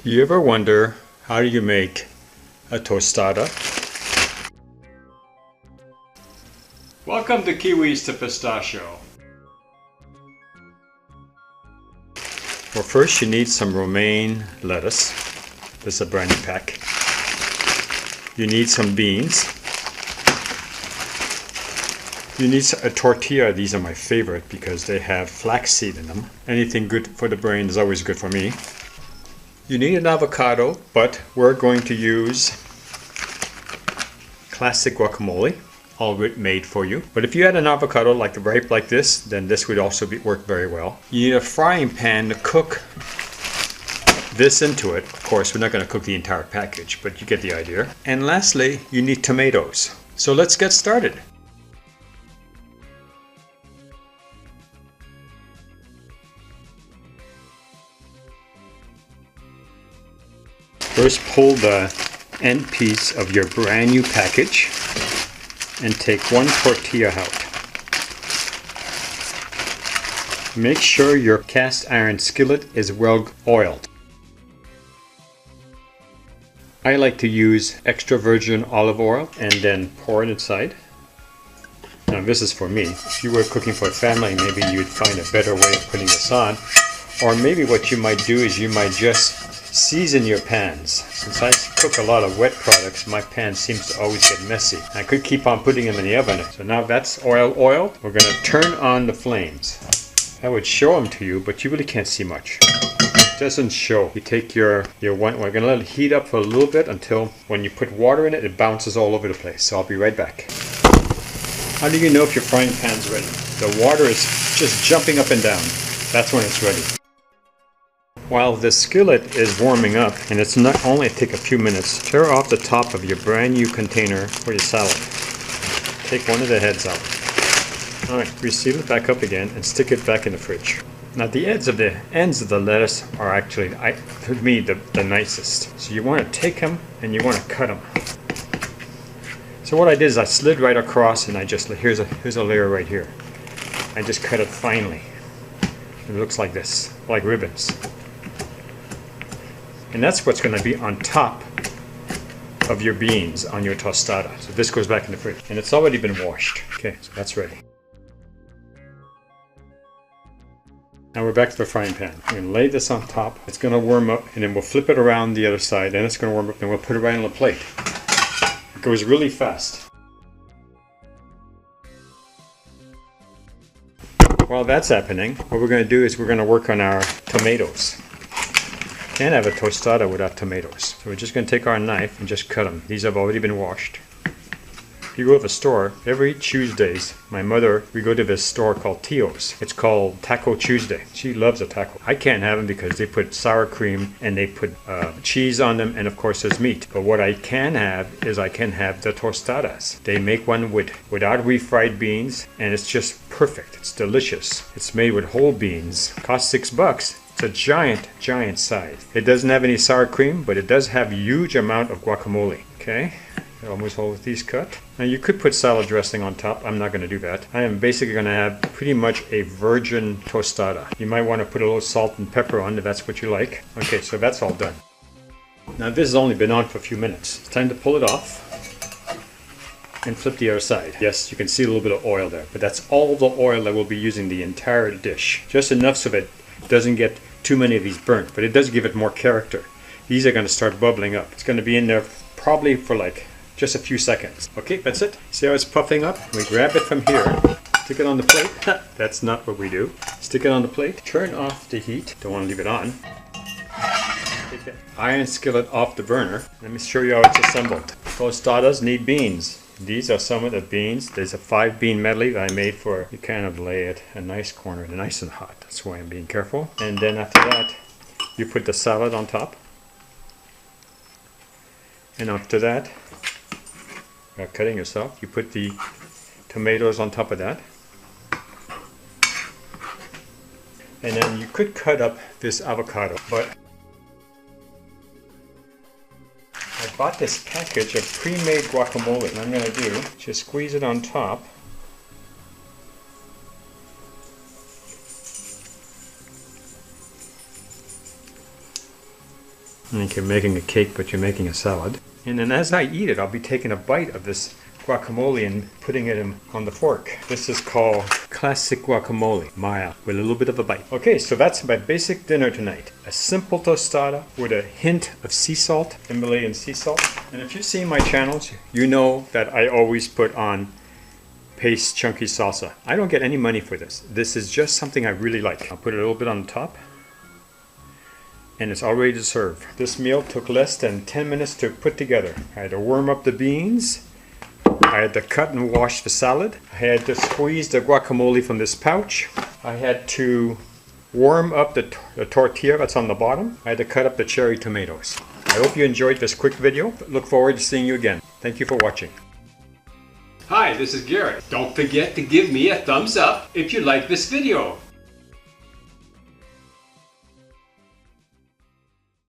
Do you ever wonder, how do you make a tostada? Welcome to Kiwis to Pistachio. Well, first you need some romaine lettuce. This is a brand new pack. You need some beans. You need a tortilla. These are my favorite because they have flaxseed in them. Anything good for the brain is always good for me. You need an avocado, but we're going to use classic guacamole, all made for you. But if you had an avocado like ripe like this, then this would also work very well. You need a frying pan to cook this into it. Of course, we're not going to cook the entire package, but you get the idea. And lastly, you need tomatoes. So let's get started. First, pull the end piece of your brand new package and take one tortilla out. Make sure your cast iron skillet is well oiled. I like to use extra virgin olive oil and then pour it inside. Now this is for me. If you were cooking for a family, maybe you'd find a better way of putting this on. Or maybe what you might do is you might just season your pans. Since I cook a lot of wet products, my pan seems to always get messy. I could keep on putting them in the oven. So now that's oiled. We're going to turn on the flames. I would show them to you, but you really can't see much. It doesn't show. You take your one, we're going to let it heat up for a little bit until when you put water in it, it bounces all over the place. So I'll be right back. How do you know if your frying pan's ready? The water is just jumping up and down. That's when it's ready. While the skillet is warming up, and it's not only take a few minutes, tear off the top of your brand new container for your salad. Take one of the heads out. Alright, reseal it back up again and stick it back in the fridge. Now the ends of the lettuce are actually, to me, the nicest. So you want to take them and you want to cut them. So what I did is I slid right across and I just, here's a layer right here. I just cut it finely. It looks like this, like ribbons. And that's what's going to be on top of your beans on your tostada. So this goes back in the fridge. And it's already been washed. Okay, so that's ready. Now we're back to the frying pan. We're going to lay this on top. It's going to warm up and then we'll flip it around the other side and it's going to warm up and we'll put it right on the plate. It goes really fast. While that's happening, what we're going to do is we're going to work on our tomatoes. Can't have a tostada without tomatoes. So we're just going to take our knife and just cut them. These have already been washed. If you go to the store, every Tuesdays, my mother, we go to this store called Tio's. It's called Taco Tuesday. She loves a taco. I can't have them because they put sour cream and they put cheese on them and of course there's meat. But what I can have is I can have the tostadas. They make one without refried beans and it's just perfect. It's delicious. It's made with whole beans. Costs $6. It's a giant size. It doesn't have any sour cream, but it does have a huge amount of guacamole. Okay, almost all of these cut. Now you could put salad dressing on top. I'm not going to do that. I am basically going to have pretty much a virgin tostada. You might want to put a little salt and pepper on if that's what you like. Okay, so that's all done. Now this has only been on for a few minutes. It's time to pull it off and flip the other side. Yes, you can see a little bit of oil there, but that's all the oil that we'll be using the entire dish. Just enough so that it doesn't get too many of these burnt, but it does give it more character. These are going to start bubbling up. It's going to be in there probably for like just a few seconds. Okay, that's it. See how it's puffing up? We grab it from here, stick it on the plate. That's not what we do. Stick it on the plate, turn off the heat. Don't want to leave it on. Take the iron skillet off the burner. Let me show you how it's assembled. Tostadas need beans. These are some of the beans. There's a 5-bean medley that I made for, you kind of lay it a nice corner, nice and hot. That's why I'm being careful. And then after that, you put the salad on top. And after that, you're cutting yourself. You put the tomatoes on top of that. And then you could cut up this avocado, but I bought this package of pre-made guacamole. What I'm going to do, just squeeze it on top. Like you're making a cake, but you're making a salad. And then as I eat it, I'll be taking a bite of this guacamole and putting it on the fork. This is called classic guacamole, mild, with a little bit of a bite. Okay, so that's my basic dinner tonight. A simple tostada with a hint of sea salt, Himalayan sea salt. And if you've seen my channels, you know that I always put on paste chunky salsa. I don't get any money for this. This is just something I really like. I'll put a little bit on the top. And it's all ready to serve. This meal took less than 10 minutes to put together. I had to warm up the beans. I had to cut and wash the salad. I had to squeeze the guacamole from this pouch. I had to warm up the tortilla that's on the bottom. I had to cut up the cherry tomatoes. I hope you enjoyed this quick video. Look forward to seeing you again. Thank you for watching. Hi, this is Garrett. Don't forget to give me a thumbs up if you like this video.